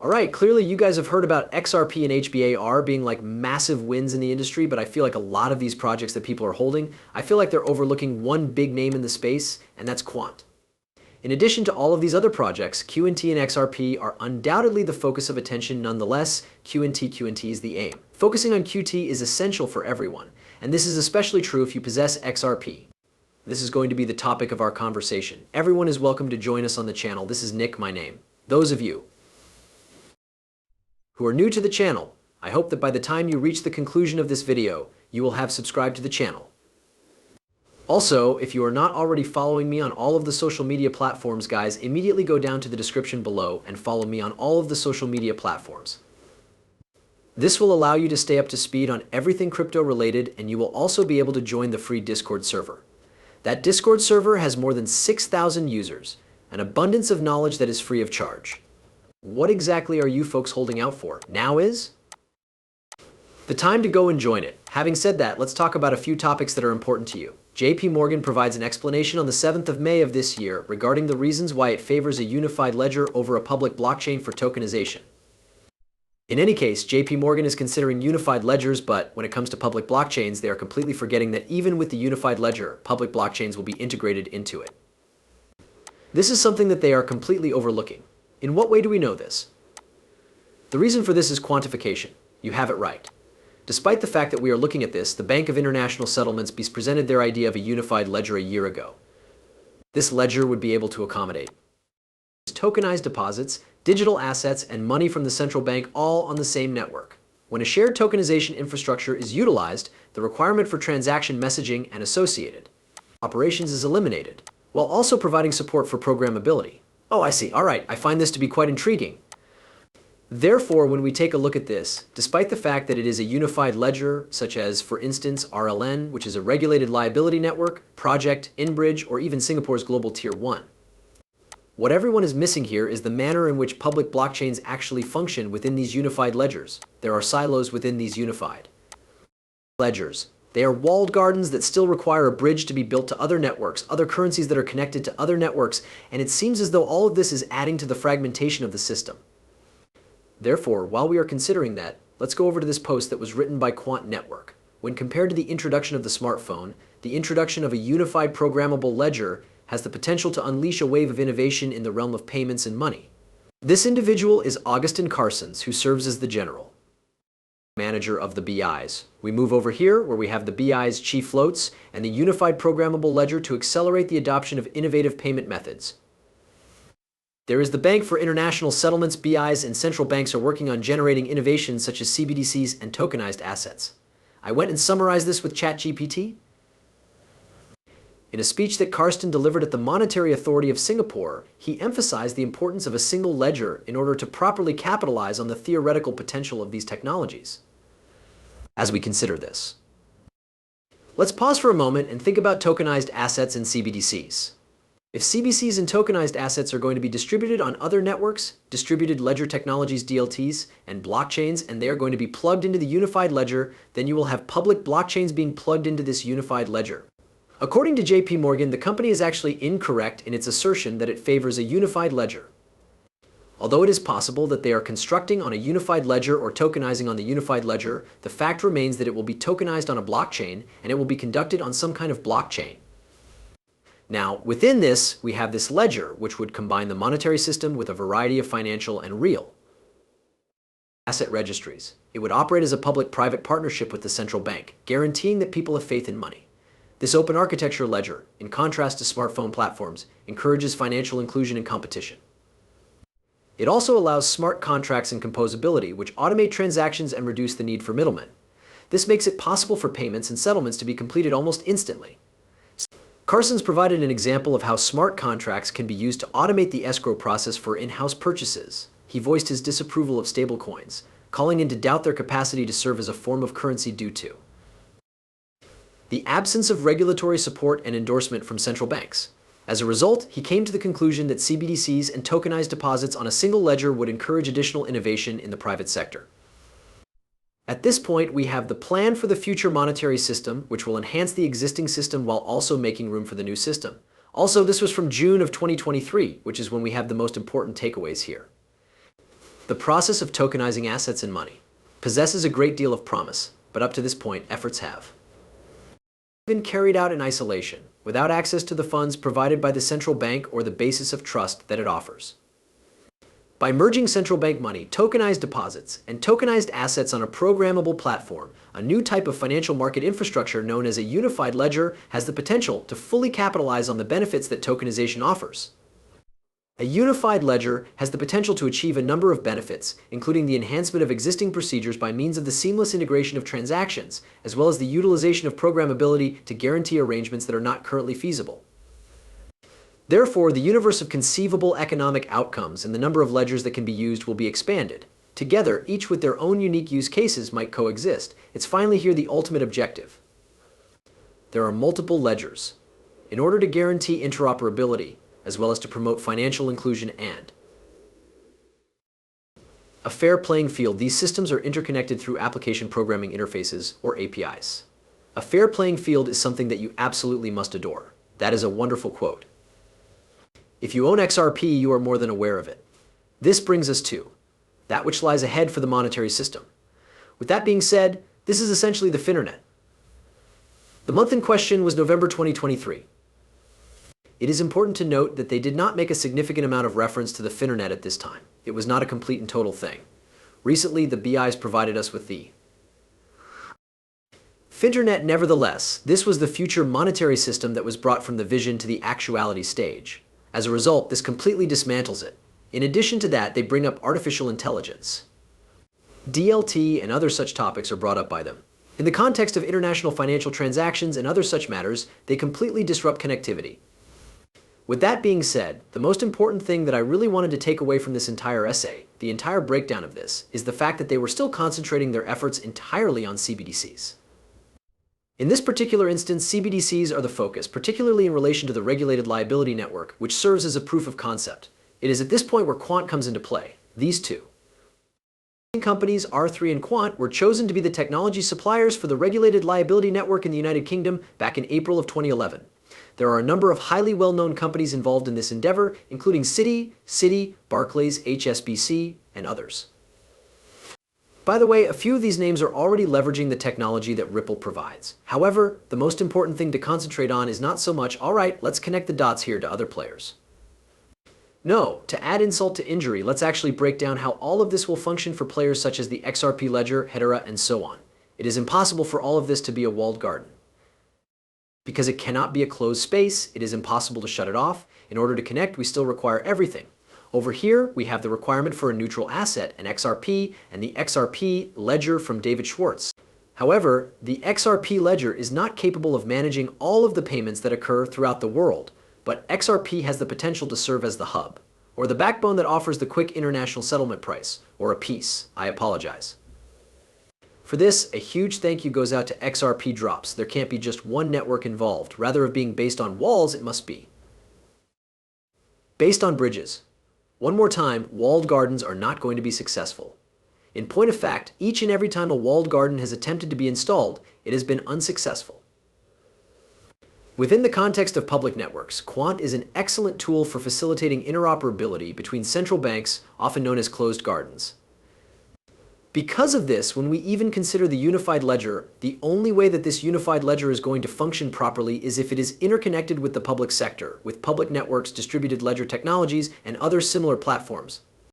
Alright, clearly you guys have heard about XRP and HBAR being like massive wins in the industry, but I feel like a lot of these projects that people are holding, I feel like they're overlooking one big name in the space, and that's Qnt. In addition to all of these other projects, Qnt and XRP are undoubtedly the focus of attention. Nonetheless, Qnt is the aim. Focusing on Qt is essential for everyone, and this is especially true if you possess XRP. This is going to be the topic of our conversation. Everyone is welcome to join us on the channel. This is Nick, my name. Those of you who are new to the channel, I hope that by the time you reach the conclusion of this video, you will have subscribed to the channel. Also, if you are not already following me on all of the social media platforms, guys, immediately go down to the description below and follow me on all of the social media platforms. This will allow you to stay up to speed on everything crypto related, and you will also be able to join the free Discord server. That Discord server has more than 6,000 users, an abundance of knowledge that is free of charge. What exactly are you folks holding out for? Now is the time to go and join it. Having said that, let's talk about a few topics that are important to you. JP Morgan provides an explanation on the 7th of May of this year regarding the reasons why it favors a unified ledger over a public blockchain for tokenization. In any case, JP Morgan is considering unified ledgers, but when it comes to public blockchains, they are completely forgetting that even with the unified ledger, public blockchains will be integrated into it. This is something that they are completely overlooking. In what way do we know this? The reason for this is quantification. You have it right. Despite the fact that we are looking at this, the Bank of International Settlements presented their idea of a unified ledger a year ago. This ledger would be able to accommodate tokenized deposits, digital assets, and money from the central bank all on the same network. When a shared tokenization infrastructure is utilized, the requirement for transaction messaging and associated operations is eliminated, while also providing support for programmability. Oh, I see. All right, I find this to be quite intriguing. Therefore, when we take a look at this, despite the fact that it is a unified ledger, such as, for instance, RLN, which is a regulated liability network, Project, InBridge, or even Singapore's Global Tier 1, what everyone is missing here is the manner in which public blockchains actually function within these unified ledgers. There are silos within these unified ledgers. They are walled gardens that still require a bridge to be built to other networks, other currencies that are connected to other networks, and it seems as though all of this is adding to the fragmentation of the system. Therefore, while we are considering that, let's go over to this post that was written by Qnt Network. When compared to the introduction of the smartphone, the introduction of a unified programmable ledger has the potential to unleash a wave of innovation in the realm of payments and money. This individual is Augustin Carsons, who serves as the general manager of the BIs. We move over here where we have the BI's chief floats and the unified programmable ledger to accelerate the adoption of innovative payment methods. There is the Bank for International Settlements. BIs and central banks are working on generating innovations such as CBDCs and tokenized assets. I went and summarized this with ChatGPT. In a speech that Karsten delivered at the Monetary Authority of Singapore, he emphasized the importance of a single ledger in order to properly capitalize on the theoretical potential of these technologies. As we consider this, let's pause for a moment and think about tokenized assets and CBDCs. If CBDCs and tokenized assets are going to be distributed on other networks, distributed ledger technologies, DLTs, and blockchains, and they are going to be plugged into the unified ledger, then you will have public blockchains being plugged into this unified ledger. According to JP Morgan, the company is actually incorrect in its assertion that it favors a unified ledger. Although it is possible that they are constructing on a unified ledger or tokenizing on the unified ledger, the fact remains that it will be tokenized on a blockchain and it will be conducted on some kind of blockchain. Now, within this, we have this ledger, which would combine the monetary system with a variety of financial and real asset registries. It would operate as a public-private partnership with the central bank, guaranteeing that people have faith in money. This open architecture ledger, in contrast to smartphone platforms, encourages financial inclusion and competition. It also allows smart contracts and composability, which automate transactions and reduce the need for middlemen. This makes it possible for payments and settlements to be completed almost instantly. Carsons provided an example of how smart contracts can be used to automate the escrow process for in-house purchases. He voiced his disapproval of stablecoins, calling into doubt their capacity to serve as a form of currency due to the absence of regulatory support and endorsement from central banks. As a result, he came to the conclusion that CBDCs and tokenized deposits on a single ledger would encourage additional innovation in the private sector. At this point, we have the plan for the future monetary system, which will enhance the existing system while also making room for the new system. Also, this was from June of 2023, which is when we have the most important takeaways here. The process of tokenizing assets and money possesses a great deal of promise, but up to this point, efforts have been carried out in isolation, without access to the funds provided by the central bank or the basis of trust that it offers. By merging central bank money, tokenized deposits, and tokenized assets on a programmable platform, a new type of financial market infrastructure known as a unified ledger has the potential to fully capitalize on the benefits that tokenization offers. A unified ledger has the potential to achieve a number of benefits, including the enhancement of existing procedures by means of the seamless integration of transactions, as well as the utilization of programmability to guarantee arrangements that are not currently feasible. Therefore, the universe of conceivable economic outcomes and the number of ledgers that can be used will be expanded. Together, each with their own unique use cases might coexist. It's finally here the ultimate objective. There are multiple ledgers. In order to guarantee interoperability, as well as to promote financial inclusion and a fair playing field, these systems are interconnected through application programming interfaces, or APIs. A fair playing field is something that you absolutely must adore. That is a wonderful quote. If you own XRP, you are more than aware of it. This brings us to that which lies ahead for the monetary system. With that being said, this is essentially the Finternet. The month in question was November 2023. It is important to note that they did not make a significant amount of reference to the Finternet at this time. It was not a complete and total thing. Recently, the BIs provided us with the Finternet. Nevertheless, this was the future monetary system that was brought from the vision to the actuality stage. As a result, this completely dismantles it. In addition to that, they bring up artificial intelligence. DLT and other such topics are brought up by them. In the context of international financial transactions and other such matters, they completely disrupt connectivity. With that being said, the most important thing that I really wanted to take away from this entire essay, the entire breakdown of this, is the fact that they were still concentrating their efforts entirely on CBDCs. In this particular instance, CBDCs are the focus, particularly in relation to the regulated liability network, which serves as a proof of concept. It is at this point where Qnt comes into play. These two companies, R3 and Qnt, were chosen to be the technology suppliers for the regulated liability network in the United Kingdom back in April of 2011. There are a number of highly well-known companies involved in this endeavor, including Citi, Barclays, HSBC, and others. By the way, a few of these names are already leveraging the technology that Ripple provides. However, the most important thing to concentrate on is not so much, all right, let's connect the dots here to other players. No, to add insult to injury, let's actually break down how all of this will function for players such as the XRP ledger, Hedera, and so on. It is impossible for all of this to be a walled garden. Because it cannot be a closed space, it is impossible to shut it off. In order to connect, we still require everything. Over here, we have the requirement for a neutral asset, an XRP, and the XRP ledger from David Schwartz. However, the XRP ledger is not capable of managing all of the payments that occur throughout the world, but XRP has the potential to serve as the hub, or the backbone that offers the quick international settlement price, or a piece. I apologize. For this, a huge thank you goes out to XRP drops. There can't be just one network involved. Rather of being based on walls, it must be based on bridges. One more time, walled gardens are not going to be successful. In point of fact, each and every time a walled garden has attempted to be installed, it has been unsuccessful. Within the context of public networks, Qnt is an excellent tool for facilitating interoperability between central banks, often known as closed gardens. Because of this, when we even consider the unified ledger, the only way that this unified ledger is going to function properly is if it is interconnected with the public sector, with public networks, distributed ledger technologies, and other similar platforms.